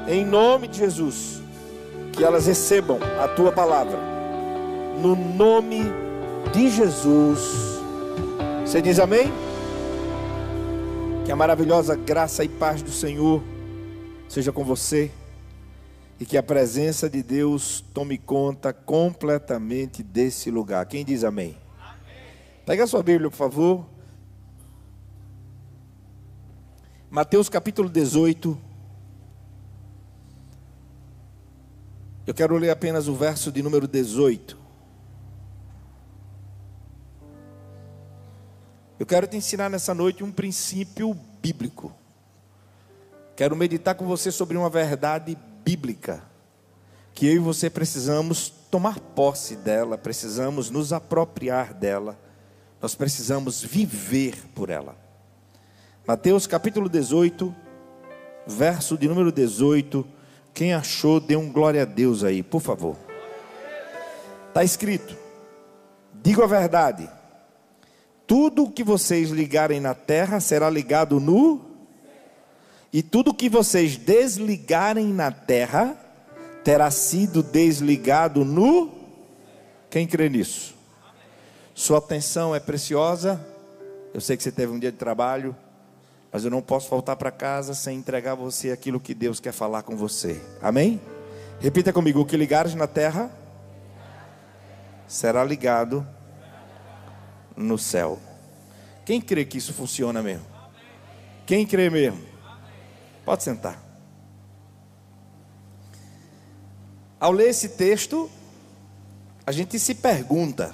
em nome de Jesus, que elas recebam a tua palavra, no nome de Jesus. Você diz amém? Que a maravilhosa graça e paz do Senhor seja com você, e que a presença de Deus tome conta completamente desse lugar. Quem diz amém? Pega a sua Bíblia, por favor. Mateus capítulo 18. Eu quero ler apenas o verso de número 18. Eu quero te ensinar nessa noite um princípio bíblico. Quero meditar com você sobre uma verdade bíblica, que eu e você precisamos tomar posse dela, precisamos nos apropriar dela, nós precisamos viver por ela. Mateus capítulo 18, verso de número 18. Quem achou, dê um glória a Deus aí, por favor. Está escrito: digo a verdade, tudo o que vocês ligarem na terra será ligado no... E tudo o que vocês desligarem na terra terá sido desligado no... Quem crê nisso? Sua atenção é preciosa. Eu sei que você teve um dia de trabalho, mas eu não posso voltar para casa sem entregar a você aquilo que Deus quer falar com você. Amém? Repita comigo: o que ligares na terra será ligado no céu. Quem crê que isso funciona mesmo? Quem crê mesmo? Pode sentar. Ao ler esse texto, a gente se pergunta: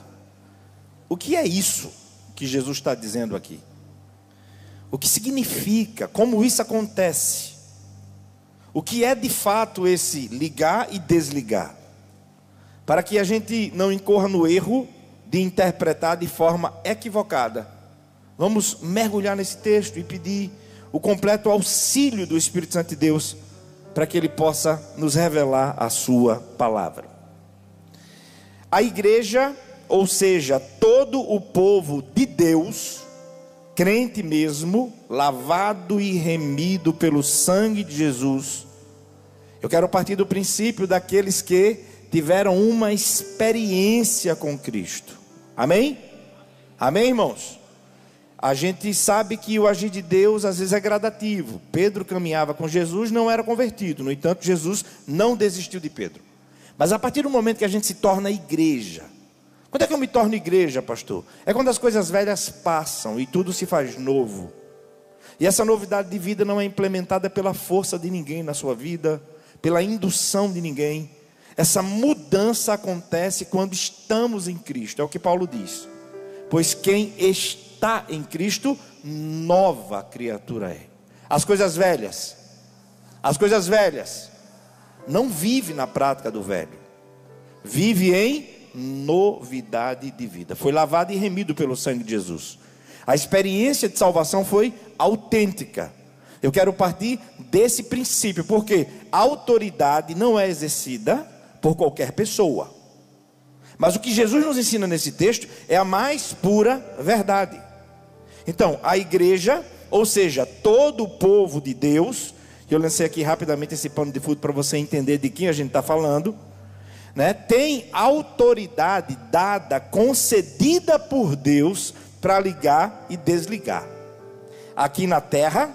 o que é isso que Jesus está dizendo aqui? O que significa? Como isso acontece? O que é de fato esse ligar e desligar? Para que a gente não incorra no erro de interpretar de forma equivocada, vamos mergulhar nesse texto e pedir o completo auxílio do Espírito Santo de Deus, para que Ele possa nos revelar a sua palavra. A igreja, ou seja, todo o povo de Deus, crente mesmo, lavado e remido pelo sangue de Jesus. Eu quero partir do princípio daqueles que tiveram uma experiência com Cristo. Amém? Amém, irmãos? A gente sabe que o agir de Deus às vezes é gradativo. Pedro caminhava com Jesus, não era convertido. No entanto, Jesus não desistiu de Pedro. Mas a partir do momento que a gente se torna igreja. Quando é que eu me torno igreja, pastor? É quando as coisas velhas passam e tudo se faz novo. E essa novidade de vida não é implementada pela força de ninguém na sua vida, pela indução de ninguém. Essa mudança acontece quando estamos em Cristo. É o que Paulo diz: pois quem está em Cristo, nova criatura é. As coisas velhas não vive na prática do velho, vive em novidade de vida. Foi lavado e remido pelo sangue de Jesus. A experiência de salvação foi autêntica. Eu quero partir desse princípio, porque a autoridade não é exercida por qualquer pessoa. Mas o que Jesus nos ensina nesse texto é a mais pura verdade. Então, a igreja, ou seja, todo o povo de Deus, eu lancei aqui rapidamente esse pano de fundo para você entender de quem a gente está falando, né? Tem autoridade dada, concedida por Deus, para ligar e desligar aqui na terra,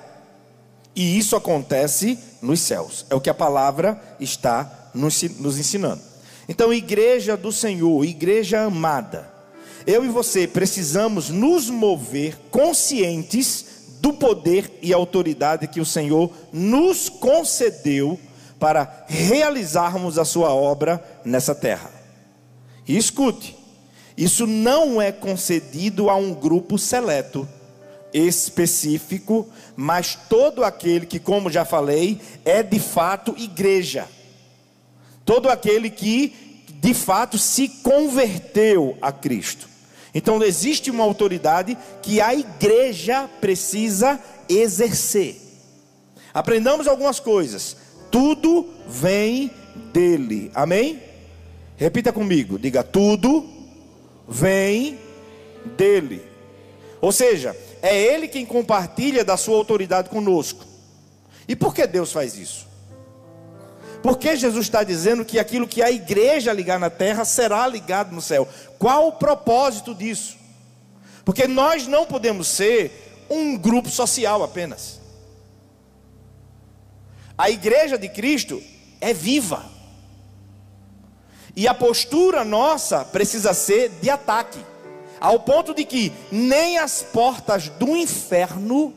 e isso acontece nos céus. É o que a palavra está nos ensinando. Então, igreja do Senhor, igreja amada, eu e você precisamos nos mover conscientes do poder e autoridade que o Senhor nos concedeu para realizarmos a sua obra nessa terra. E escute, isso não é concedido a um grupo seleto, específico, mas todo aquele que, como já falei, é de fato igreja. Todo aquele que de fato se converteu a Cristo. Então existe uma autoridade que a igreja precisa exercer. Aprendamos algumas coisas. Tudo vem dele. Amém? Repita comigo, diga: tudo vem dele. Ou seja, é ele quem compartilha da sua autoridade conosco. E por que Deus faz isso? Porque Jesus está dizendo que aquilo que a igreja ligar na terra será ligado no céu. Qual o propósito disso? Porque nós não podemos ser um grupo social apenas. A igreja de Cristo é viva. E a postura nossa precisa ser de ataque, ao ponto de que nem as portas do inferno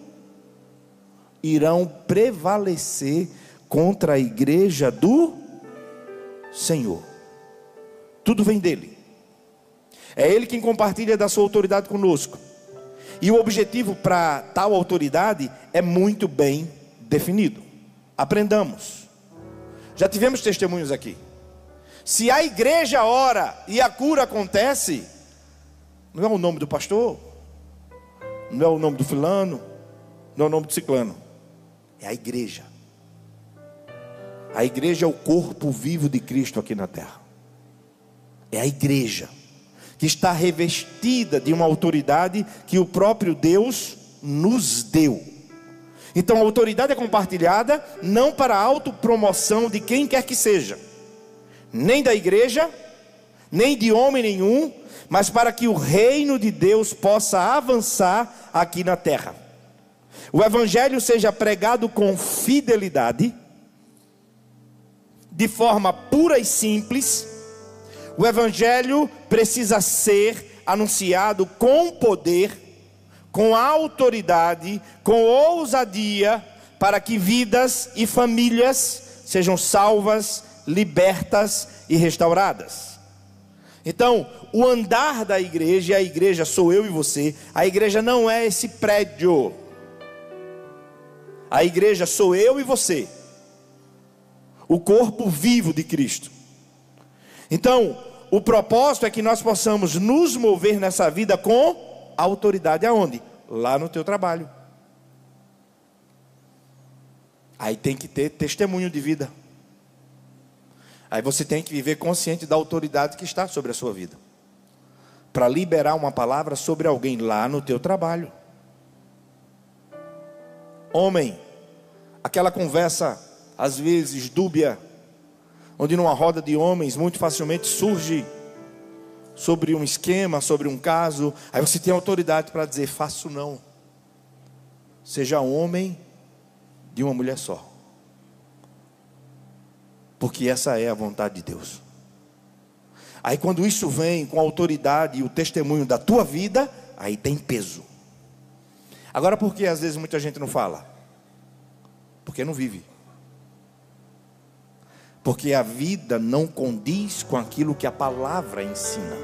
irão prevalecer contra a igreja do Senhor. Tudo vem dele. É ele quem compartilha da sua autoridade conosco. E o objetivo para tal autoridade é muito bem definido. Aprendamos. Já tivemos testemunhos aqui. Se a igreja ora e a cura acontece, não é o nome do pastor, não é o nome do fulano, não é o nome do ciclano, é a igreja. A igreja é o corpo vivo de Cristo aqui na terra. É a igreja que está revestida de uma autoridade que o próprio Deus nos deu. Então a autoridade é compartilhada não para a autopromoção de quem quer que seja, nem da igreja, nem de homem nenhum, mas para que o reino de Deus possa avançar aqui na terra. O evangelho seja pregado com fidelidade, de forma pura e simples. O evangelho precisa ser anunciado com poder, com autoridade, com ousadia, para que vidas e famílias sejam salvas, libertas e restauradas. Então, o andar da igreja, a igreja sou eu e você. A igreja não é esse prédio. A igreja sou eu e você, o corpo vivo de Cristo. Então, o propósito é que nós possamos nos mover nessa vida com autoridade. Aonde? Lá no teu trabalho. Aí tem que ter testemunho de vida. Aí você tem que viver consciente da autoridade que está sobre a sua vida, para liberar uma palavra sobre alguém lá no teu trabalho. Homem, aquela conversa às vezes dúbia, onde numa roda de homens muito facilmente surge sobre um esquema, sobre um caso. Aí você tem autoridade para dizer: faço não. Seja homem de uma mulher só, porque essa é a vontade de Deus. Aí quando isso vem com a autoridade e o testemunho da tua vida, aí tem peso. Agora, por que às vezes muita gente não fala? Porque não vive. Porque a vida não condiz com aquilo que a palavra ensina.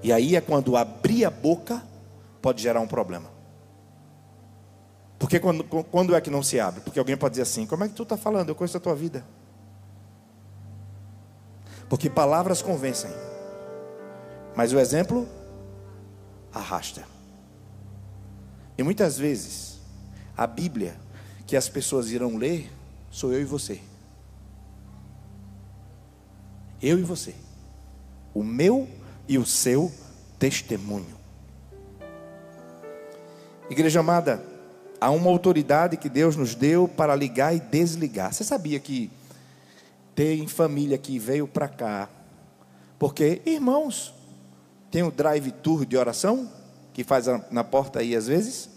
E aí é quando abrir a boca pode gerar um problema. Porque quando é que não se abre? Porque alguém pode dizer assim: como é que tu está falando? Eu conheço a tua vida. Porque palavras convencem, mas o exemplo arrasta. E muitas vezes a Bíblia que as pessoas irão ler sou eu e você. Eu e você. O meu e o seu testemunho. Igreja amada, há uma autoridade que Deus nos deu para ligar e desligar. Você sabia que tem família que veio para cá porque, irmãos, tem o drive-tour de oração que faz na porta aí às vezes?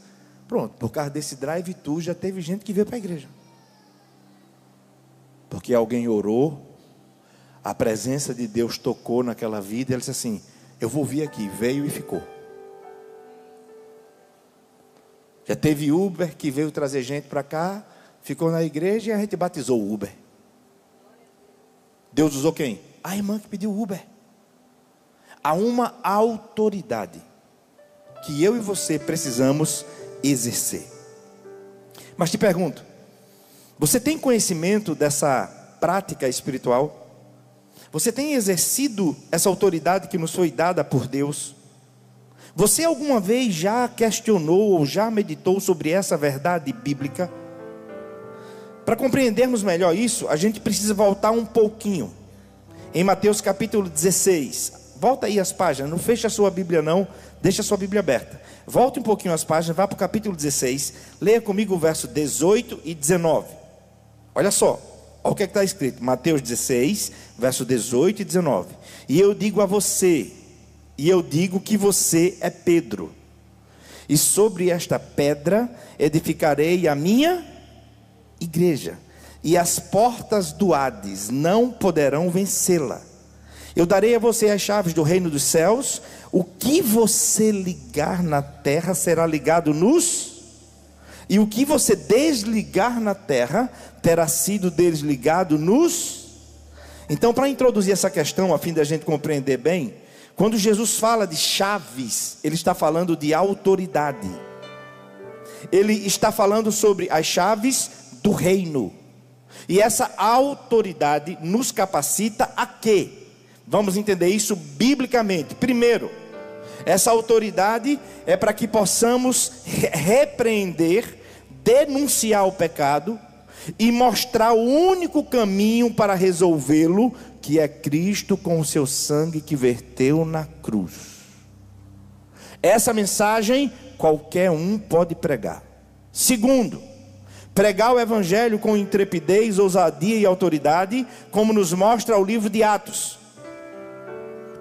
Pronto, por causa desse drive-tour já teve gente que veio para a igreja, porque alguém orou, a presença de Deus tocou naquela vida e ele disse assim: eu vou vir aqui. Veio e ficou. Já teve Uber que veio trazer gente para cá, ficou na igreja e a gente batizou o Uber. Deus usou quem? A irmã que pediu Uber. Há uma autoridade que eu e você precisamos exercer. Mas te pergunto, você tem conhecimento dessa prática espiritual? Você tem exercido essa autoridade que nos foi dada por Deus? Você alguma vez já questionou ou já meditou sobre essa verdade bíblica? Para compreendermos melhor isso, a gente precisa voltar um pouquinho. Em Mateus capítulo 16. Volta aí as páginas, não fecha a sua Bíblia não, deixa a sua Bíblia aberta. Volte um pouquinho as páginas, vá para o capítulo 16. Leia comigo o verso 18 e 19. Olha só. Olha o que está escrito, Mateus 16, verso 18 e 19. E eu digo a você, e eu digo que você é Pedro, e sobre esta pedra edificarei a minha igreja, e as portas do Hades não poderão vencê-la. Eu darei a você as chaves do reino dos céus. O que você ligar na terra será ligado nos... E o que você desligar na terra terá sido desligado nos... Então, para introduzir essa questão, a fim de a gente compreender bem, quando Jesus fala de chaves, ele está falando de autoridade. Ele está falando sobre as chaves do reino. E essa autoridade nos capacita a quê? Vamos entender isso biblicamente. Primeiro, essa autoridade é para que possamos repreender, denunciar o pecado e mostrar o único caminho para resolvê-lo, que é Cristo com o seu sangue que verteu na cruz. Essa mensagem qualquer um pode pregar. Segundo, pregar o evangelho com intrepidez, ousadia e autoridade, como nos mostra o livro de Atos.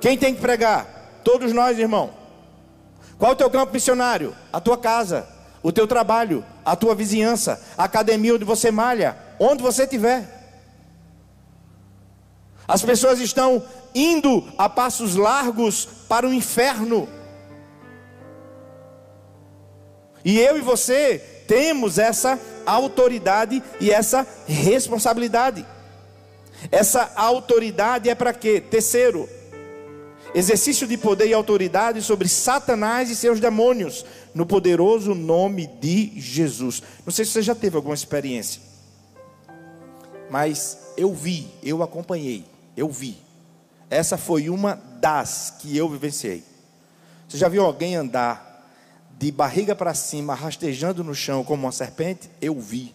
Quem tem que pregar? Todos nós, irmão. Qual é o teu campo missionário? A tua casa, o teu trabalho, a tua vizinhança, a academia onde você malha, onde você estiver. As pessoas estão indo a passos largos para o inferno. E eu e você temos essa autoridade e essa responsabilidade. Essa autoridade é para quê? Terceiro, exercício de poder e autoridade sobre Satanás e seus demônios, no poderoso nome de Jesus. Não sei se você já teve alguma experiência, mas eu acompanhei, eu vi. Essa foi uma das que eu vivenciei. Você já viu alguém andar de barriga para cima, rastejando no chão como uma serpente? Eu vi.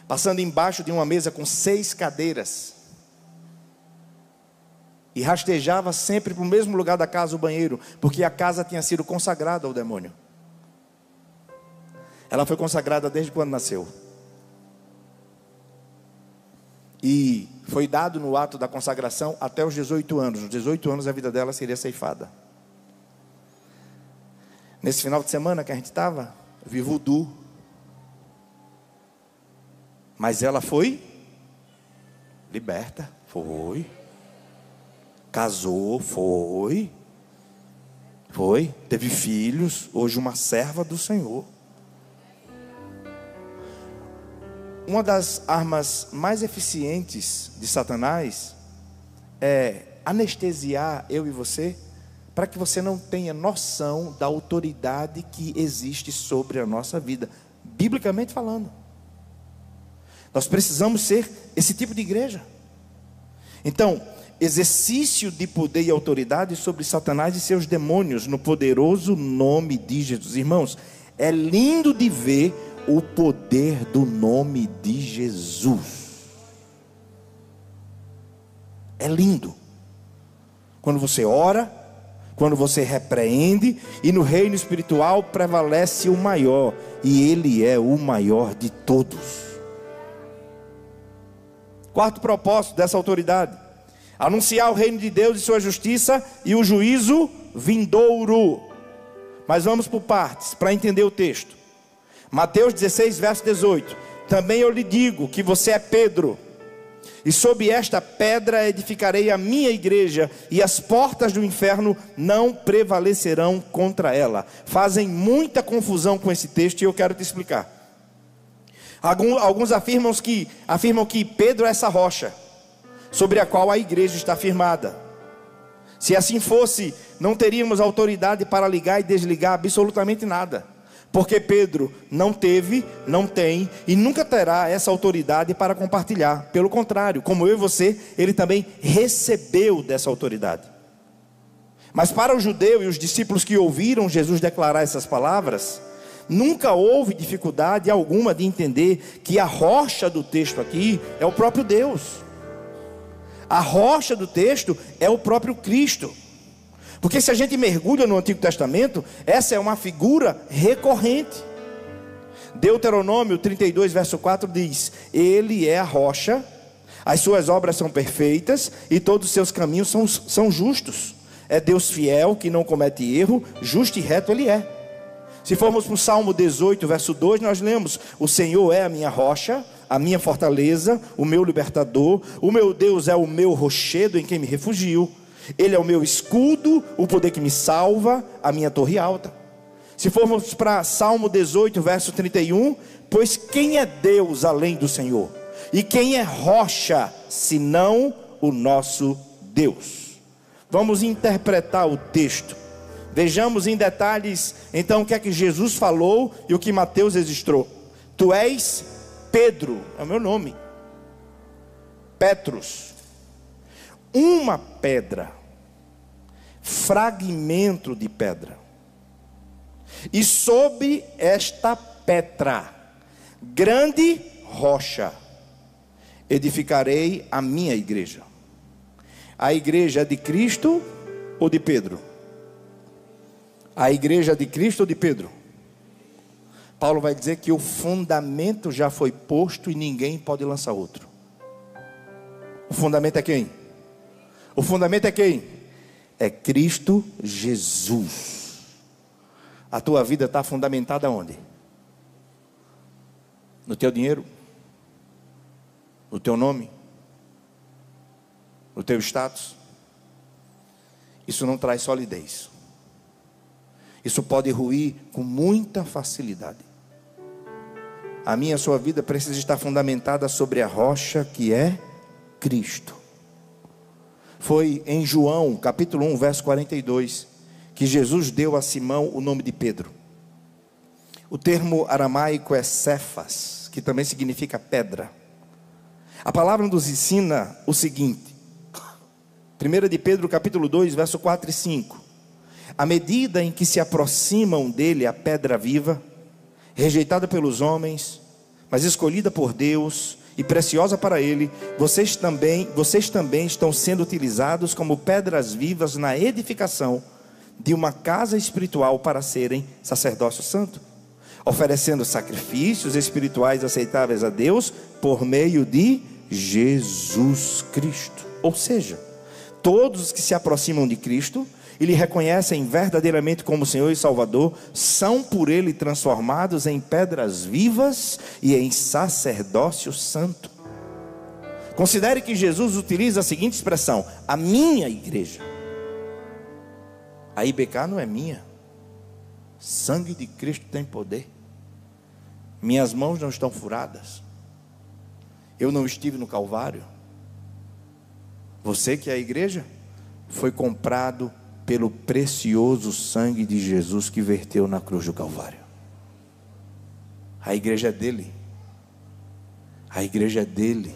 Passando embaixo de uma mesa com 6 cadeiras. E rastejava sempre para o mesmo lugar da casa, o banheiro, porque a casa tinha sido consagrada ao demônio. Ela foi consagrada desde quando nasceu. E foi dado no ato da consagração até os 18 anos. Nos 18 anos a vida dela seria ceifada. Nesse final de semana que a gente estava, eu vi voodoo. Mas ela foi liberta, foi. Casou, foi. Teve filhos, hoje uma serva do Senhor. Uma das armas mais eficientes de Satanás é anestesiar eu e você, para que você não tenha noção da autoridade que existe sobre a nossa vida, biblicamente falando. Nós precisamos ser esse tipo de igreja. Então, exercício de poder e autoridade sobre Satanás e seus demônios, no poderoso nome de Jesus. Irmãos, é lindo de ver o poder do nome de Jesus. É lindo. Quando você ora, quando você repreende, e no reino espiritual prevalece o maior, e Ele é o maior de todos. Quarto propósito dessa autoridade: anunciar o reino de Deus e sua justiça e o juízo vindouro. Mas vamos por partes, para entender o texto. Mateus 16, verso 18. Também eu lhe digo que você é Pedro, e sob esta pedra edificarei a minha igreja, e as portas do inferno não prevalecerão contra ela. Fazem muita confusão com esse texto, e eu quero te explicar. Alguns afirmam que Pedro é essa rocha sobre a qual a igreja está firmada. Se assim fosse, não teríamos autoridade para ligar e desligar absolutamente nada, porque Pedro não teve, não tem e nunca terá essa autoridade para compartilhar. Pelo contrário, como eu e você, ele também recebeu dessa autoridade. Mas para o judeu e os discípulos que ouviram Jesus declarar essas palavras, nunca houve dificuldade alguma de entender que a rocha do texto aqui é o próprio Deus. A rocha do texto é o próprio Cristo. Porque se a gente mergulha no Antigo Testamento, essa é uma figura recorrente. Deuteronômio 32, verso 4 diz: Ele é a rocha, as suas obras são perfeitas e todos os seus caminhos são justos. É Deus fiel, que não comete erro, justo e reto Ele é. Se formos para o Salmo 18, verso 2, nós lemos: O Senhor é a minha rocha, a minha fortaleza, o meu libertador, o meu Deus é o meu rochedo em quem me refugio. Ele é o meu escudo, o poder que me salva, a minha torre alta. Se formos para Salmo 18, verso 31, pois quem é Deus além do Senhor? E quem é rocha, senão o nosso Deus? Vamos interpretar o texto. Vejamos em detalhes, então, o que é que Jesus falou e o que Mateus registrou. Tu és Pedro, é o meu nome. Petrus. Uma pedra, fragmento de pedra. E sob esta pedra, grande rocha, edificarei a minha igreja. A igreja é de Cristo ou de Pedro? A igreja é de Cristo ou de Pedro? Paulo vai dizer que o fundamento já foi posto e ninguém pode lançar outro. O fundamento é quem? O fundamento é quem? É Cristo Jesus. A tua vida está fundamentada onde? No teu dinheiro? No teu nome? No teu status? Isso não traz solidez. Isso pode ruir com muita facilidade. A minha e a sua vida precisa estar fundamentada sobre a rocha que é Cristo. Foi em João, capítulo 1, verso 42, que Jesus deu a Simão o nome de Pedro. O termo aramaico é Cefas, que também significa pedra. A palavra nos ensina o seguinte: 1 de Pedro, capítulo 2, verso 4 e 5. À medida em que se aproximam dele a pedra viva, rejeitada pelos homens, mas escolhida por Deus e preciosa para Ele, vocês também estão sendo utilizados como pedras vivas na edificação de uma casa espiritual para serem sacerdócio santo, oferecendo sacrifícios espirituais aceitáveis a Deus por meio de Jesus Cristo. Ou seja, todos os que se aproximam de Cristo e lhe reconhecem verdadeiramente como Senhor e Salvador, são por Ele transformados em pedras vivas e em sacerdócio santo. Considere que Jesus utiliza a seguinte expressão: a minha igreja. A IBK não é minha. Sangue de Cristo tem poder. Minhas mãos não estão furadas. Eu não estive no Calvário. Você que é a igreja, foi comprado pelo precioso sangue de Jesus que verteu na cruz do Calvário. A igreja é dele. A igreja é dele.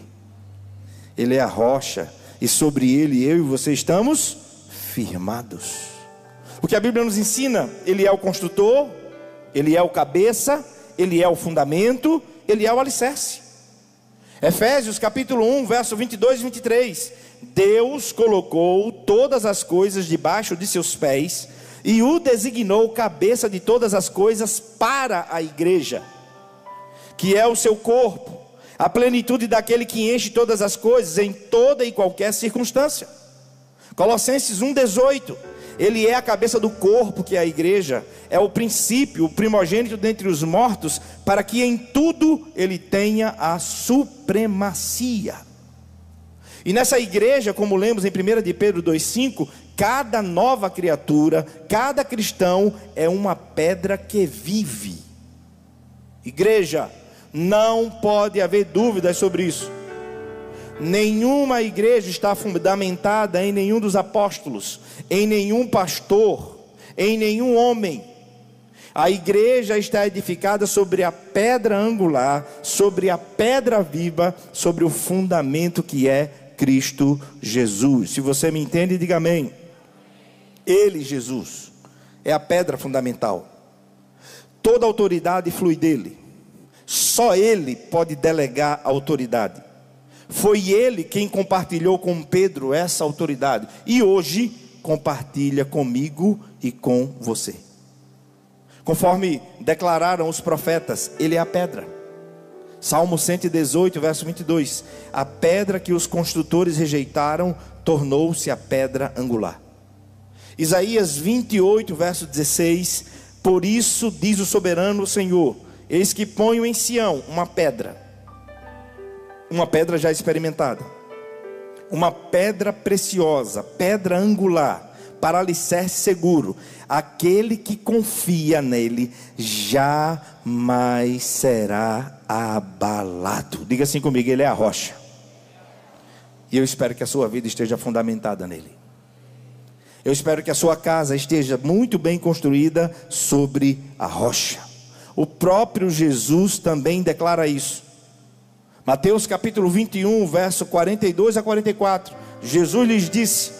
Ele é a rocha, e sobre ele eu e você estamos firmados. O que a Bíblia nos ensina: ele é o construtor, ele é o cabeça, ele é o fundamento, ele é o alicerce. Efésios capítulo 1, verso 22 e 23. Deus colocou todas as coisas debaixo de seus pés e o designou cabeça de todas as coisas para a igreja, que é o seu corpo, a plenitude daquele que enche todas as coisas em toda e qualquer circunstância. Colossenses 1,18. Ele é a cabeça do corpo, que é a igreja, é o princípio, o primogênito dentre os mortos, para que em tudo ele tenha a supremacia. E nessa igreja, como lemos em 1 de Pedro 2,5, cada nova criatura, cada cristão é uma pedra que vive. Igreja, não pode haver dúvidas sobre isso. Nenhuma igreja está fundamentada em nenhum dos apóstolos, em nenhum pastor, em nenhum homem. A igreja está edificada sobre a pedra angular, sobre a pedra viva, sobre o fundamento que é Cristo Jesus. Se você me entende, diga amém. Ele, Jesus, é a pedra fundamental. Toda autoridade flui dele. Só ele pode delegar a autoridade. Foi ele quem compartilhou com Pedro essa autoridade, e hoje compartilha comigo e com você. Conforme declararam os profetas, ele é a pedra. Salmo 118, verso 22. A pedra que os construtores rejeitaram tornou-se a pedra angular. Isaías 28, verso 16. Por isso diz o soberano Senhor: eis que ponho em Sião uma pedra já experimentada, uma pedra preciosa, pedra angular, para alicerce seguro. Aquele que confia nele jamais será abalado. Diga assim comigo: ele é a rocha. E eu espero que a sua vida esteja fundamentada nele. Eu espero que a sua casa esteja muito bem construída sobre a rocha. O próprio Jesus também declara isso. Mateus capítulo 21, verso 42 a 44. Jesus lhes disse: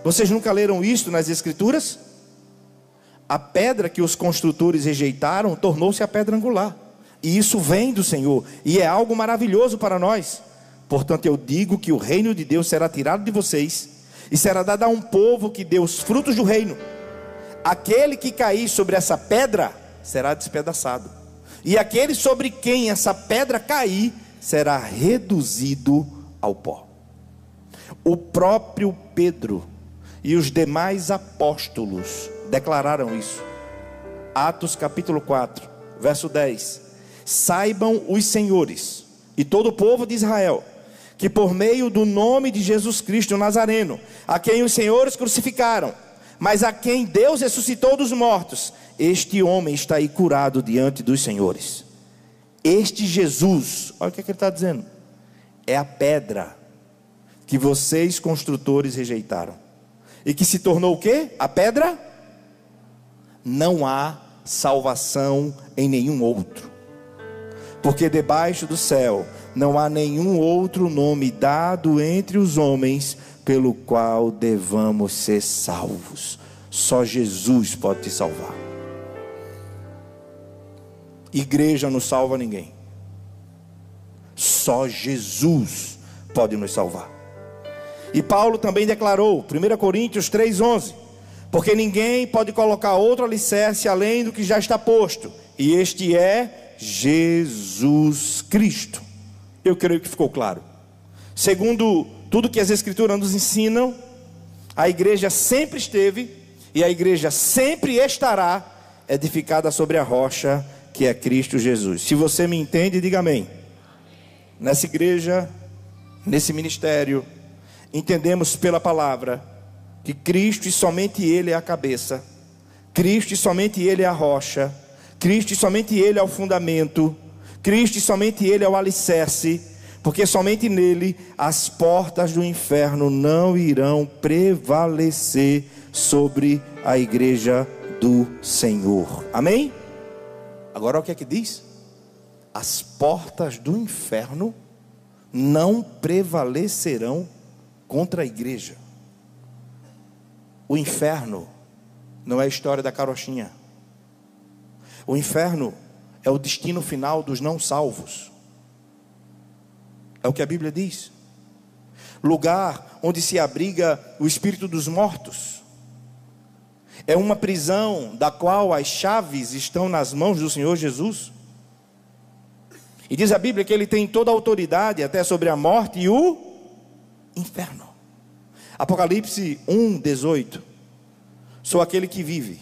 vocês nunca leram isto nas Escrituras? A pedra que os construtores rejeitaram tornou-se a pedra angular. E isso vem do Senhor, e é algo maravilhoso para nós. Portanto eu digo que o reino de Deus será tirado de vocês, e será dado a um povo que dê os frutos do reino. Aquele que cair sobre essa pedra será despedaçado, e aquele sobre quem essa pedra cair será reduzido ao pó. O próprio Pedro e os demais apóstolos declararam isso. Atos capítulo 4, verso 10. Saibam os senhores e todo o povo de Israel que por meio do nome de Jesus Cristo Nazareno, a quem os senhores crucificaram, mas a quem Deus ressuscitou dos mortos, este homem está aí curado diante dos senhores. Este Jesus, olha o que ele está dizendo, é a pedra que vocês construtores rejeitaram, e que se tornou o quê? A pedra? Não há salvação em nenhum outro, porque debaixo do céu não há nenhum outro nome dado entre os homens pelo qual devamos ser salvos. Só Jesus pode te salvar. Igreja não salva ninguém. Só Jesus pode nos salvar. E Paulo também declarou, 1 Coríntios 3,11: porque ninguém pode colocar outro alicerce além do que já está posto, e este é Jesus Cristo. Eu creio que ficou claro. Segundo tudo que as Escrituras nos ensinam, a igreja sempre esteve e a igreja sempre estará edificada sobre a rocha que é Cristo Jesus. Se você me entende, diga amém. Nessa igreja, nesse ministério, entendemos pela palavra que Cristo e somente Ele é a cabeça, Cristo e somente Ele é a rocha, Cristo e somente Ele é o fundamento, Cristo e somente Ele é o alicerce, porque somente nele as portas do inferno não irão prevalecer sobre a igreja do Senhor. Amém? Agora o que é que diz? As portas do inferno não prevalecerão contra a igreja. O inferno não é a história da carochinha. O inferno é o destino final dos não salvos. É o que a Bíblia diz. Lugar onde se abriga o espírito dos mortos. É uma prisão da qual as chaves estão nas mãos do Senhor Jesus. E diz a Bíblia que Ele tem toda a autoridade até sobre a morte e o inferno. Apocalipse 1:18. Sou aquele que vive.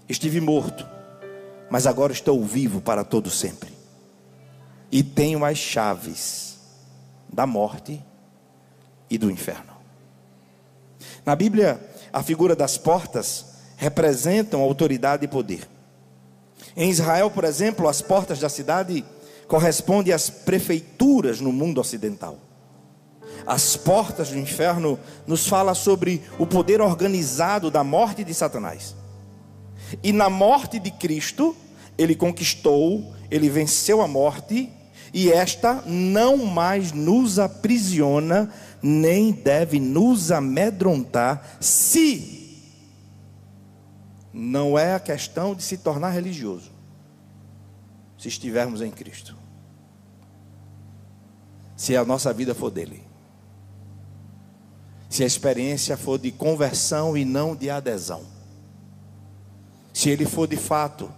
Estive morto, mas agora estou vivo para todo sempre. E tenho as chaves da morte e do inferno. Na Bíblia, a figura das portas representam autoridade e poder. Em Israel, por exemplo, as portas da cidade correspondem às prefeituras no mundo ocidental. As portas do inferno nos fala sobre o poder organizado da morte de Satanás. E na morte de Cristo, Ele conquistou, Ele venceu a morte, e esta não mais nos aprisiona, nem deve nos amedrontar, se não é a questão de se tornar religioso, se estivermos em Cristo, se a nossa vida for dele, se a experiência for de conversão e não de adesão, se ele for de fato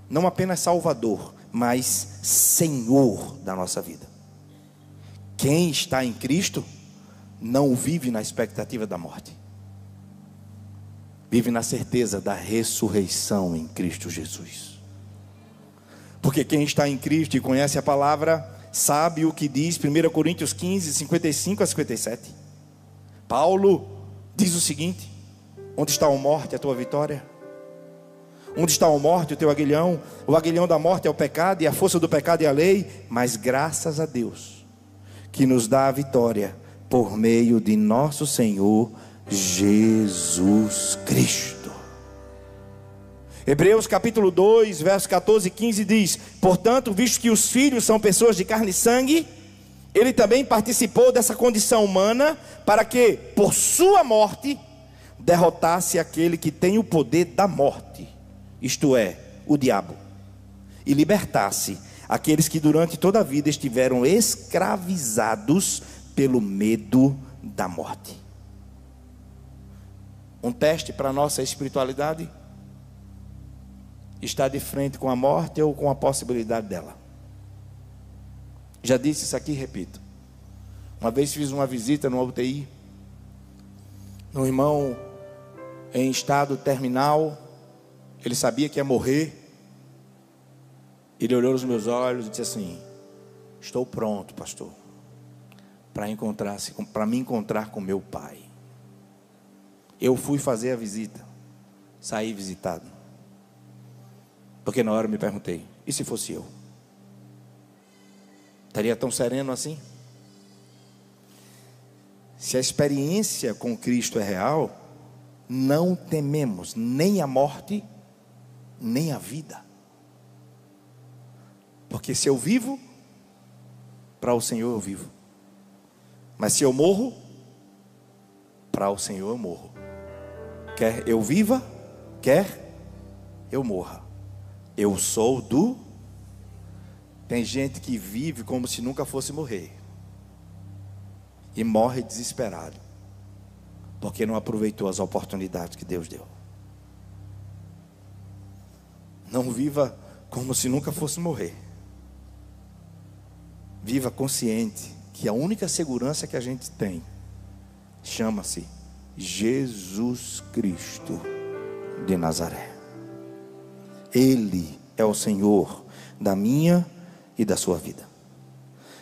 não apenas Salvador, mas Senhor da nossa vida. Quem está em Cristo não vive na expectativa da morte, vive na certeza da ressurreição em Cristo Jesus. Porque quem está em Cristo e conhece a palavra, sabe o que diz 1 Coríntios 15, 55 a 57. Paulo diz o seguinte: onde está a morte, a tua vitória? Onde está a morte, o teu aguilhão? O aguilhão da morte é o pecado, e a força do pecado é a lei. Mas graças a Deus, que nos dá a vitória, por meio de nosso Senhor Jesus Cristo. Hebreus capítulo 2, versos 14 e 15 diz: portanto, visto que os filhos são pessoas de carne e sangue, ele também participou dessa condição humana, para que, por sua morte, derrotasse aquele que tem o poder da morte, isto é, o diabo, e libertasse aqueles que durante toda a vida estiveram escravizados pelo medo da morte. Um teste para a nossa espiritualidade: está de frente com a morte ou com a possibilidade dela? Já disse isso aqui, repito. Uma vez fiz uma visita numa UTI, um irmão em estado terminal. Ele sabia que ia morrer. Ele olhou nos meus olhos e disse assim: estou pronto, pastor, para me encontrar com meu pai. Eu fui fazer a visita, saí visitado, porque na hora eu me perguntei: e se fosse eu? Estaria tão sereno assim? Se a experiência com Cristo é real, não tememos nem a morte, nem a vida. Porque se eu vivo, para o Senhor eu vivo. Mas se eu morro, para o Senhor eu morro. Quer eu viva, quer eu morra, eu sou do... Tem gente que vive como se nunca fosse morrer, e morre desesperado, porque não aproveitou as oportunidades que Deus deu. Não viva como se nunca fosse morrer. Viva consciente que a única segurança que a gente tem chama-se Jesus Cristo de Nazaré. Ele é o Senhor da minha e da sua vida.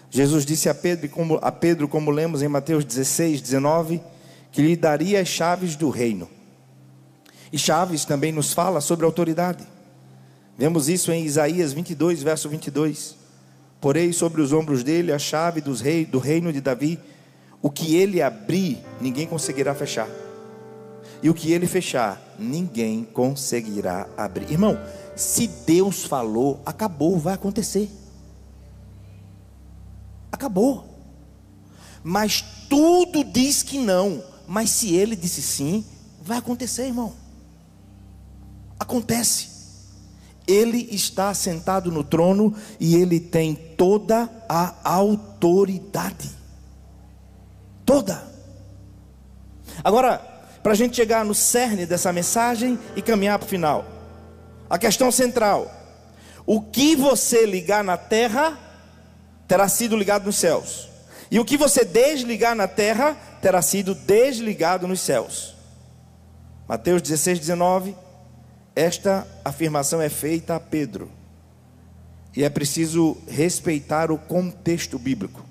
Jesus disse a Pedro, como lemos em Mateus 16, 19, que lhe daria as chaves do reino. E chaves também nos fala sobre autoridade. Vemos isso em Isaías 22, verso 22. Porei sobre os ombros dele a chave do reino de Davi. O que ele abrir, ninguém conseguirá fechar. E o que ele fechar, ninguém conseguirá abrir. Irmão, se Deus falou, acabou, vai acontecer. Acabou. Mas tudo diz que não. Mas se ele disse sim, vai acontecer, irmão. Acontece. Ele está sentado no trono e ele tem toda a autoridade. Toda. Agora, para a gente chegar no cerne dessa mensagem e caminhar para o final, a questão central: o que você ligar na terra terá sido ligado nos céus, e o que você desligar na terra terá sido desligado nos céus. Mateus 16, 19. Esta afirmação é feita a Pedro, e é preciso respeitar o contexto bíblico.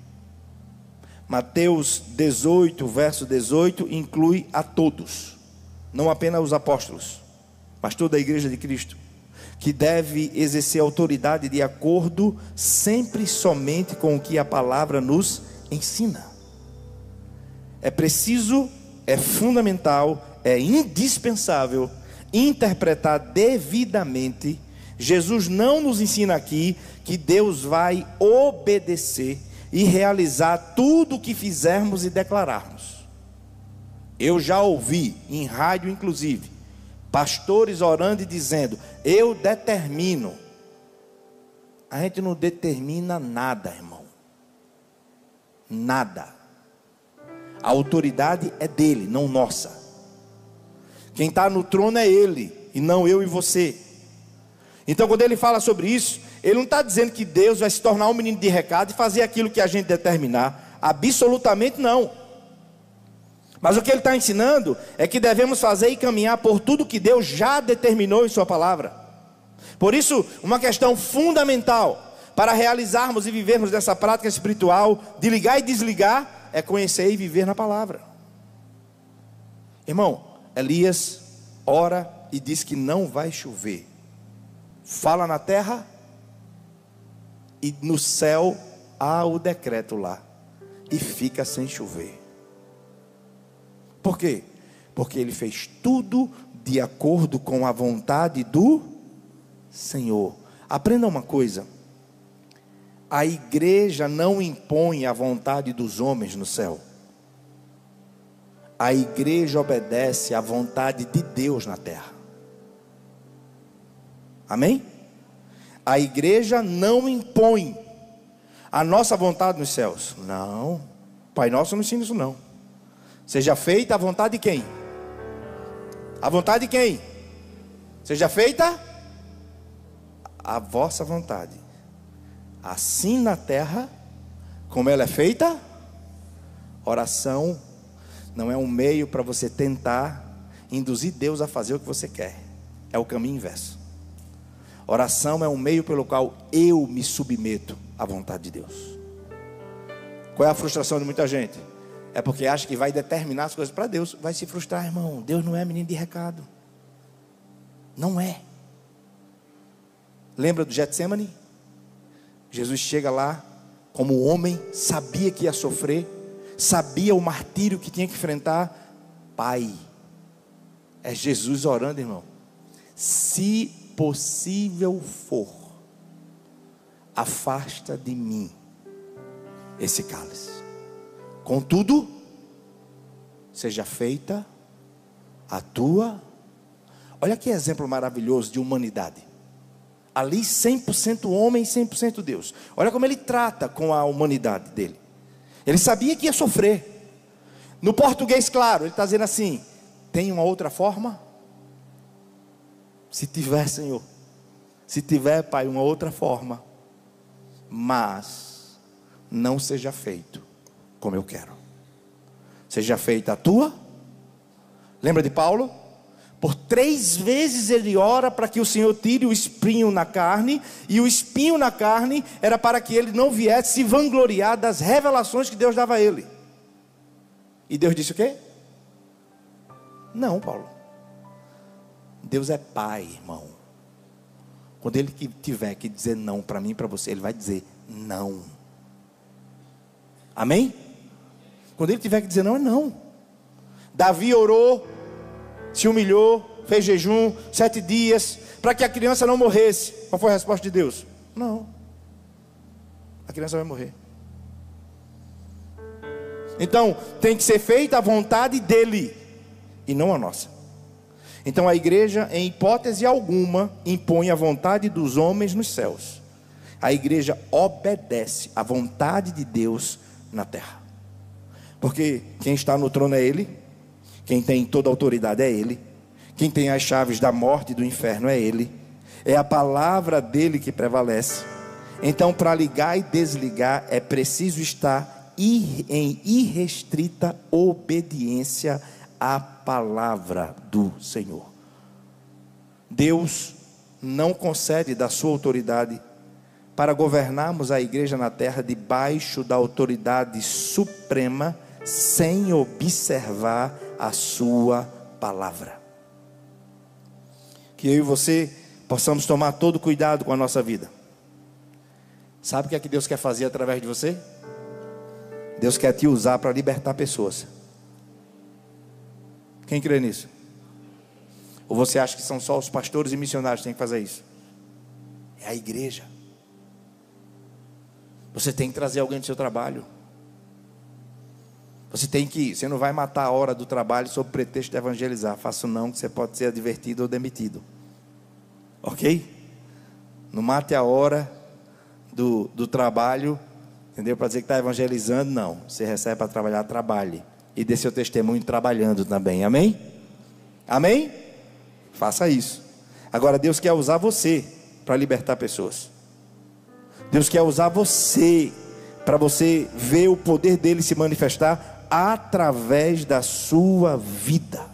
Mateus 18, verso 18, inclui a todos, não apenas os apóstolos, mas toda a igreja de Cristo, que deve exercer autoridade de acordo sempre e somente com o que a palavra nos ensina. É preciso, é fundamental, é indispensável interpretar devidamente. Jesus não nos ensina aqui que Deus vai obedecer e realizar tudo o que fizermos e declararmos. Eu já ouvi em rádio, inclusive, pastores orando e dizendo: eu determino. A gente não determina nada, irmão. Nada. A autoridade é dele, não nossa. Quem está no trono é ele, e não eu e você. Então, quando ele fala sobre isso, ele não está dizendo que Deus vai se tornar um menino de recado e fazer aquilo que a gente determinar. Absolutamente não. Mas o que ele está ensinando é que devemos fazer e caminhar por tudo que Deus já determinou em sua palavra. Por isso, uma questão fundamental para realizarmos e vivermos dessa prática espiritual de ligar e desligar é conhecer e viver na palavra. Irmão, Elias ora e diz que não vai chover. Fala na terra e no céu há o decreto lá e fica sem chover. Por quê? Porque ele fez tudo de acordo com a vontade do Senhor. Aprenda uma coisa: a igreja não impõe a vontade dos homens no céu. A igreja obedece à vontade de Deus na terra. Amém? A igreja não impõe a nossa vontade nos céus. Não, Pai Nosso não ensina isso não. Seja feita a vontade de quem? A vontade de quem? Seja feita a vossa vontade, assim na terra como ela é feita. Oração não é um meio para você tentar induzir Deus a fazer o que você quer. É o caminho inverso. Oração é um meio pelo qual eu me submeto à vontade de Deus. Qual é a frustração de muita gente? É porque acha que vai determinar as coisas para Deus. Vai se frustrar, irmão. Deus não é menino de recado. Não é. Lembra do Getsemane? Jesus chega lá como homem, sabia que ia sofrer, sabia o martírio que tinha que enfrentar. Pai, é Jesus orando, irmão. Se possível for, afasta de mim esse cálice. Contudo, seja feita a tua. Olha que exemplo maravilhoso de humanidade. Ali 100% homem, 100% Deus. Olha como ele trata com a humanidade dele. Ele sabia que ia sofrer. No português, claro, ele está dizendo assim: tem uma outra forma? Se tiver, Senhor, se tiver, Pai, uma outra forma, mas não seja feito como eu quero, seja feita a tua. Lembra de Paulo? Por 3 vezes ele ora para que o Senhor tire o espinho na carne, e o espinho na carne era para que ele não viesse se vangloriar das revelações que Deus dava a ele. E Deus disse o quê? Não, Paulo. Deus é pai, irmão. Quando ele tiver que dizer não para mim e para você, ele vai dizer não. Amém? Quando ele tiver que dizer não, é não. Davi orou, se humilhou, fez jejum 7 dias para que a criança não morresse. Qual foi a resposta de Deus? Não, a criança vai morrer. Então tem que ser feita a vontade dele e não a nossa. Então a igreja, em hipótese alguma, impõe a vontade dos homens nos céus. A igreja obedece à vontade de Deus na terra. Porque quem está no trono é Ele, quem tem toda a autoridade é Ele, quem tem as chaves da morte e do inferno é Ele. É a palavra dele que prevalece. Então, para ligar e desligar, é preciso estar em irrestrita obediência à palavra do Senhor. Deus não concede da sua autoridade para governarmos a igreja na terra debaixo da autoridade suprema, sem observar a sua palavra. Que eu e você possamos tomar todo cuidado com a nossa vida. Sabe o que é que Deus quer fazer através de você? Deus quer te usar para libertar pessoas. Quem crê nisso? Ou você acha que são só os pastores e missionários que têm que fazer isso? É a igreja. Você tem que trazer alguém do seu trabalho. Você não vai matar a hora do trabalho sob pretexto de evangelizar. Faça não, que você pode ser advertido ou demitido. Ok? Não mate a hora do trabalho, entendeu? Para dizer que está evangelizando, não. Você recebe para trabalhar, trabalhe. E dê seu testemunho trabalhando também, amém? Amém? Faça isso. Agora Deus quer usar você para libertar pessoas. Deus quer usar você, para você ver o poder dele se manifestar através da sua vida.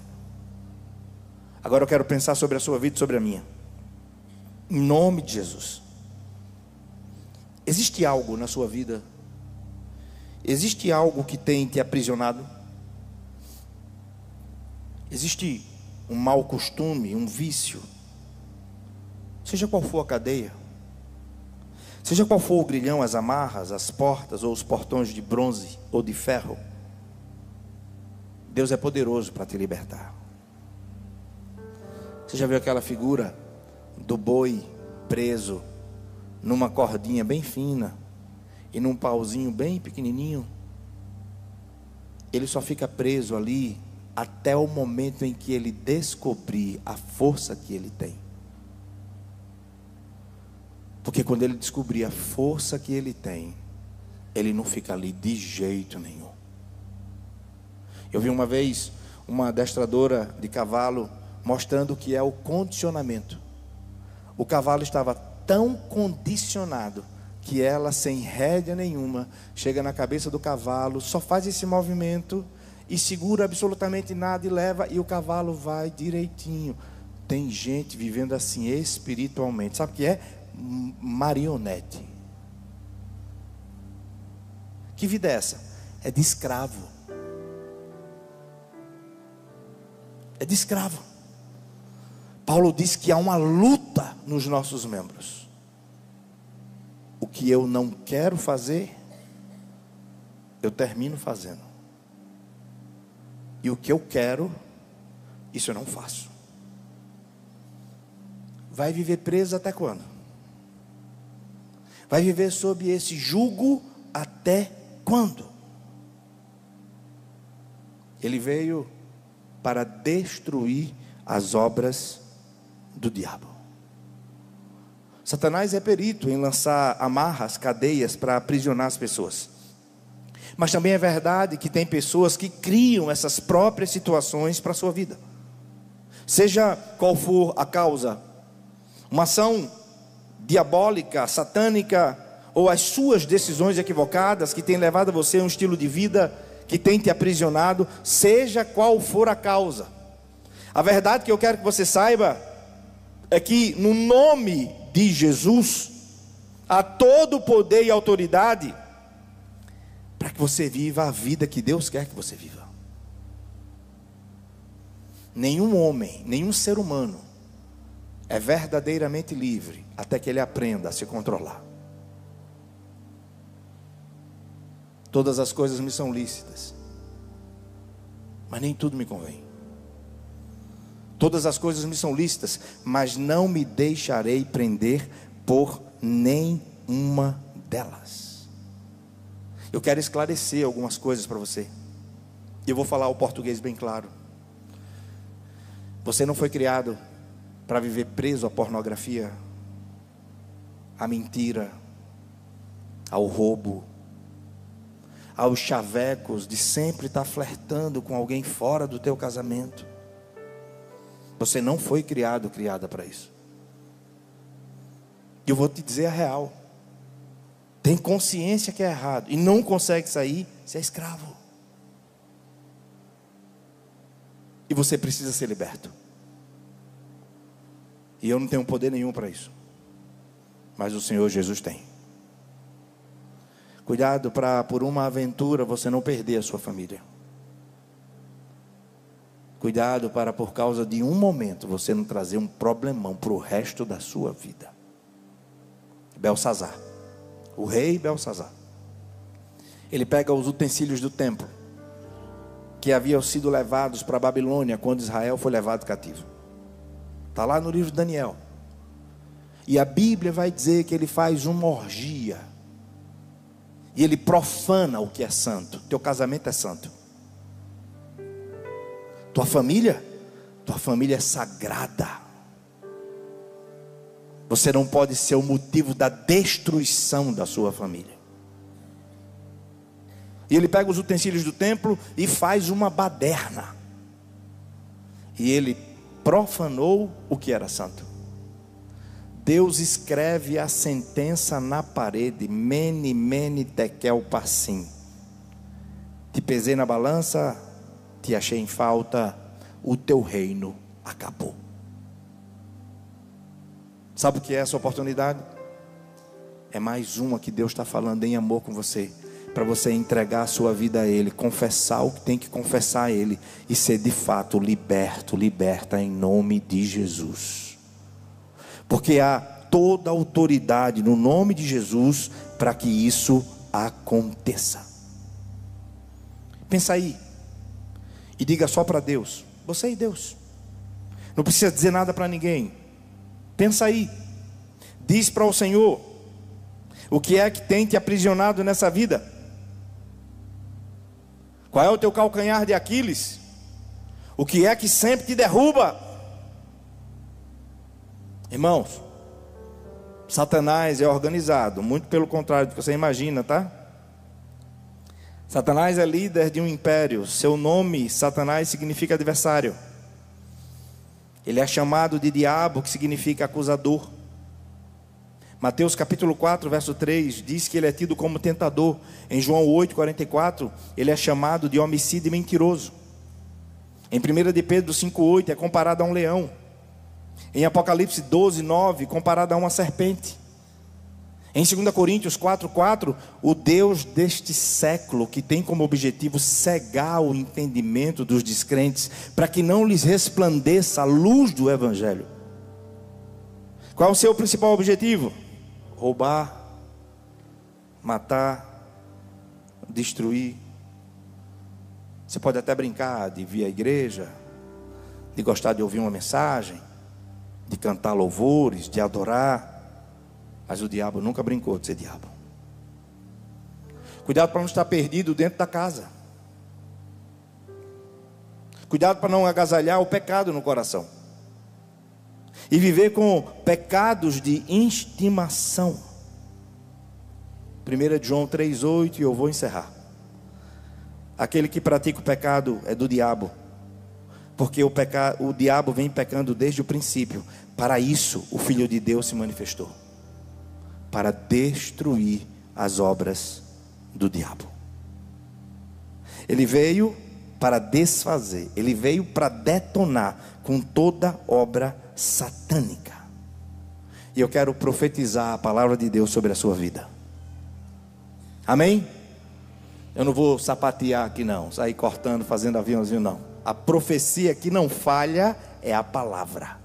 Agora eu quero pensar sobre a sua vida e sobre a minha. Em nome de Jesus. Existe algo na sua vida? Existe algo que tem te aprisionado? Existe um mau costume, um vício? Seja qual for a cadeia, seja qual for o grilhão, as amarras, as portas ou os portões de bronze ou de ferro, Deus é poderoso para te libertar. Você já viu aquela figura do boi preso numa cordinha bem fina e num pauzinho bem pequenininho? Ele só fica preso ali até o momento em que ele descobrir a força que ele tem. Porque quando ele descobrir a força que ele tem, ele não fica ali de jeito nenhum. Eu vi uma vez uma adestradora de cavalo mostrando o que é o condicionamento. O cavalo estava tão condicionado que ela, sem rédea nenhuma, chega na cabeça do cavalo, só faz esse movimento e segura absolutamente nada e leva, e o cavalo vai direitinho. Tem gente vivendo assim espiritualmente. Sabe o que é? Marionete. Que vida é essa? É de escravo. É de escravo. Paulo diz que há uma luta nos nossos membros. O que eu não quero fazer, eu termino fazendo. E o que eu quero, isso eu não faço. Vai viver preso até quando? Vai viver sob esse jugo até quando? Ele veio para destruir as obras do diabo. Satanás é perito em lançar amarras, cadeias para aprisionar as pessoas. Mas também é verdade que tem pessoas que criam essas próprias situações para a sua vida. Seja qual for a causa, uma ação diabólica, satânica, ou as suas decisões equivocadas que têm levado a você a um estilo de vida que tem te aprisionado, seja qual for a causa. A verdade que eu quero que você saiba é que no nome de Jesus há todo o poder e autoridade para que você viva a vida que Deus quer que você viva. Nenhum homem, nenhum ser humano é verdadeiramente livre até que ele aprenda a se controlar. Todas as coisas me são lícitas, mas nem tudo me convém. Todas as coisas me são lícitas, mas não me deixarei prender por nenhuma delas. Eu quero esclarecer algumas coisas para você. E eu vou falar o português bem claro. Você não foi criado para viver preso à pornografia, à mentira, ao roubo, aos chavecos de sempre estar flertando com alguém fora do teu casamento. Você não foi criada para isso. E eu vou te dizer a real. Tem consciência que é errado e não consegue sair, você é escravo. E você precisa ser liberto. E eu não tenho poder nenhum para isso, mas o Senhor Jesus tem. Cuidado para, por uma aventura, você não perder a sua família. Cuidado para, por causa de um momento, você não trazer um problemão para o resto da sua vida. Belsazar, o rei Belsazar, ele pega os utensílios do templo que haviam sido levados para a Babilônia quando Israel foi levado cativo. Está lá no livro de Daniel. E a Bíblia vai dizer que ele faz uma orgia. E ele profana o que é santo. Teu casamento é santo. Tua família é sagrada. Você não pode ser o motivo da destruição da sua família. E ele pega os utensílios do templo e faz uma baderna. E ele profanou o que era santo. Deus escreve a sentença na parede: Mene, mene, tekel, parsim. Te pesei na balança, te achei em falta, o teu reino acabou. Sabe o que é essa oportunidade? É mais uma que Deus está falando em amor com você, para você entregar a sua vida a Ele, confessar o que tem que confessar a Ele, e ser de fato liberto, liberta em nome de Jesus. Porque há toda a autoridade no nome de Jesus para que isso aconteça. Pensa aí e diga só para Deus: você e Deus. Não precisa dizer nada para ninguém. Pensa aí. Diz para o Senhor: o que é que tem te aprisionado nessa vida? Qual é o teu calcanhar de Aquiles? O que é que sempre te derruba? Irmãos, Satanás é organizado, muito pelo contrário do que você imagina, tá? Satanás é líder de um império. Seu nome, Satanás, significa adversário. Ele é chamado de diabo, que significa acusador. Mateus capítulo 4, verso 3, diz que ele é tido como tentador. Em João 8, 44, ele é chamado de homicida e mentiroso. Em 1 de Pedro 5, 8, é comparado a um leão. Em Apocalipse 12, 9, comparado a uma serpente. Em 2 Coríntios 4, 4, o Deus deste século, que tem como objetivo cegar o entendimento dos descrentes, para que não lhes resplandeça a luz do Evangelho. Qual é o seu principal objetivo? Roubar, matar, destruir. Você pode até brincar de vir à igreja, de gostar de ouvir uma mensagem, de cantar louvores, de adorar, mas o diabo nunca brincou de ser diabo. Cuidado para não estar perdido dentro da casa. Cuidado para não agasalhar o pecado no coração e viver com pecados de estimação. 1 João 3,8, e eu vou encerrar. Aquele que pratica o pecado é do diabo, porque o diabo vem pecando desde o princípio. Para isso o Filho de Deus se manifestou, para destruir as obras do diabo. Ele veio para desfazer, ele veio para detonar com toda obra satânica. E eu quero profetizar a palavra de Deus sobre a sua vida. Amém? Eu não vou sapatear aqui não, sair cortando, fazendo aviãozinho não. A profecia que não falha é a palavra.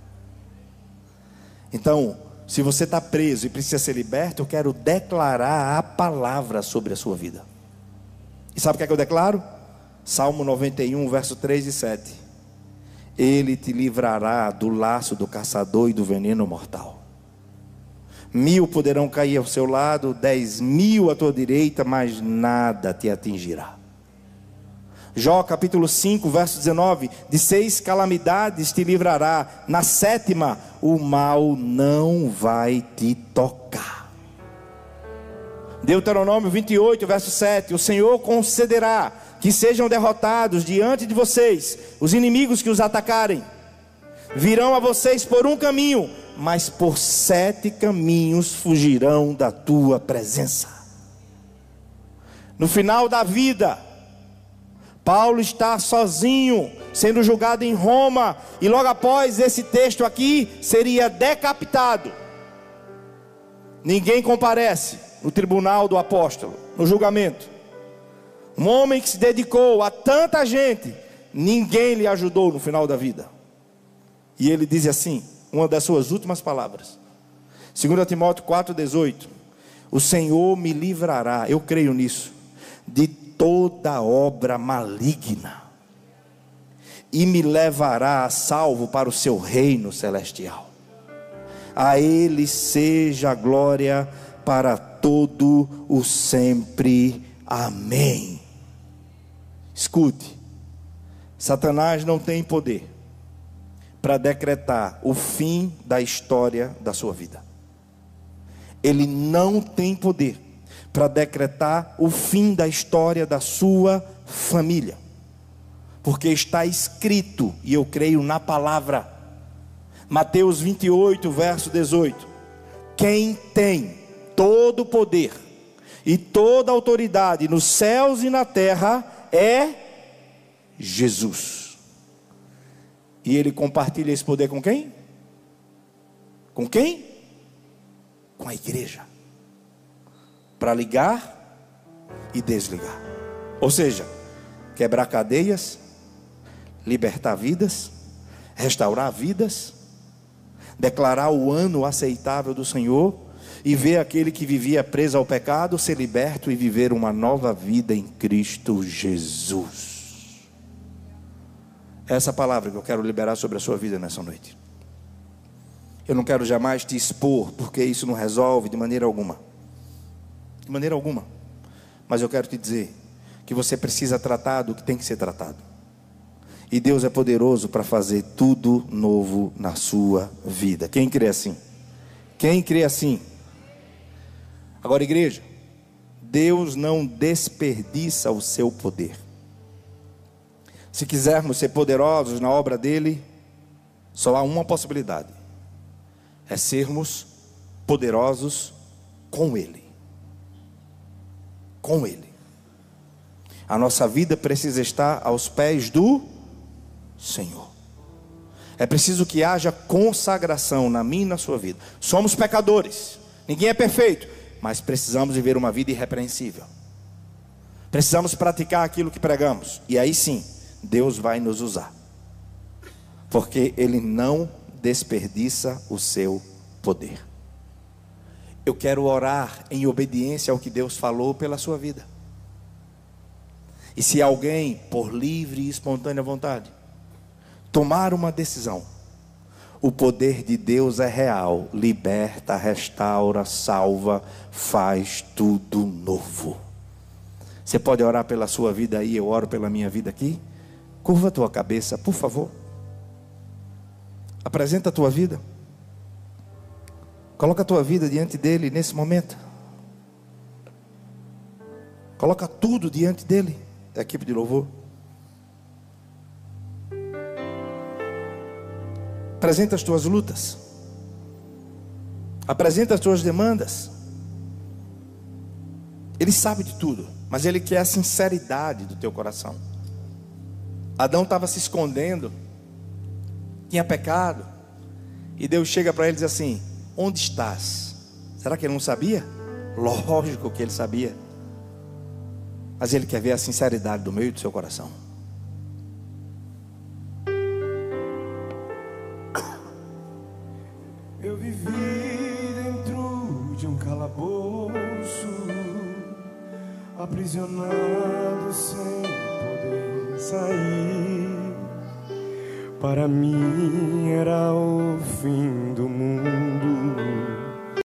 Então, se você está preso e precisa ser liberto, eu quero declarar a palavra sobre a sua vida. E sabe o que é que eu declaro? Salmo 91, verso 3 e 7. Ele te livrará do laço do caçador e do veneno mortal. 1000 poderão cair ao seu lado, 10.000 à tua direita, mas nada te atingirá. Jó capítulo 5, verso 19. De 6 calamidades te livrará, na 7ª o mal não vai te tocar. Deuteronômio 28, verso 7. O Senhor concederá que sejam derrotados diante de vocês os inimigos que os atacarem. Virão a vocês por um caminho, mas por 7 caminhos fugirão da tua presença. No final da vida, Paulo está sozinho, sendo julgado em Roma, e logo após esse texto aqui, seria decapitado. Ninguém comparece no tribunal do apóstolo, no julgamento. Um homem que se dedicou a tanta gente, ninguém lhe ajudou no final da vida. E ele diz assim, uma das suas últimas palavras, 2 Timóteo 4,18: o Senhor me livrará, eu creio nisso, de toda obra maligna, e me levará a salvo para o seu reino celestial. A Ele seja a glória para todo o sempre. Amém. Escute, Satanás não tem poder para decretar o fim da história da sua vida. Ele não tem poder para decretar o fim da história da sua família, porque está escrito, e eu creio na palavra. Mateus 28, verso 18: quem tem todo o poder e toda a autoridade nos céus e na terra é Jesus. E Ele compartilha esse poder com quem? Com quem? Com a igreja. Para ligar e desligar. Ou seja, quebrar cadeias, libertar vidas, restaurar vidas, declarar o ano aceitável do Senhor e ver aquele que vivia preso ao pecado ser liberto e viver uma nova vida em Cristo Jesus. Essa palavra que eu quero liberar sobre a sua vida nessa noite. Eu não quero jamais te expor, porque isso não resolve de maneira alguma. De maneira alguma. Mas eu quero te dizer que você precisa tratar do que tem que ser tratado. E Deus é poderoso para fazer tudo novo na sua vida. Quem crê assim? Quem crê assim? Agora, igreja, Deus não desperdiça o seu poder. Se quisermos ser poderosos na obra dele, só há uma possibilidade: é sermos poderosos com ele. Com ele. A nossa vida precisa estar aos pés do Senhor. É preciso que haja consagração na minha e na sua vida. Somos pecadores, ninguém é perfeito, mas precisamos viver uma vida irrepreensível. Precisamos praticar aquilo que pregamos, e aí sim, Deus vai nos usar, porque Ele não desperdiça o seu poder. Eu quero orar em obediência ao que Deus falou pela sua vida. E se alguém, por livre e espontânea vontade, tomar uma decisão, o poder de Deus é real, liberta, restaura, salva, faz tudo novo. Você pode orar pela sua vida aí, eu oro pela minha vida aqui. Curva a tua cabeça, por favor. Apresenta a tua vida. Coloca a tua vida diante dele nesse momento. Coloca tudo diante dele. A equipe de louvor. Apresenta as tuas lutas. Apresenta as tuas demandas. Ele sabe de tudo, mas Ele quer a sinceridade do teu coração. Adão estava se escondendo, tinha pecado, e Deus chega para ele e diz assim: onde estás? Será que ele não sabia? Lógico que ele sabia, mas Ele quer ver a sinceridade do meio do seu coração. Eu vivi dentro de um calabouço, aprisionado sem poder sair. Para mim era o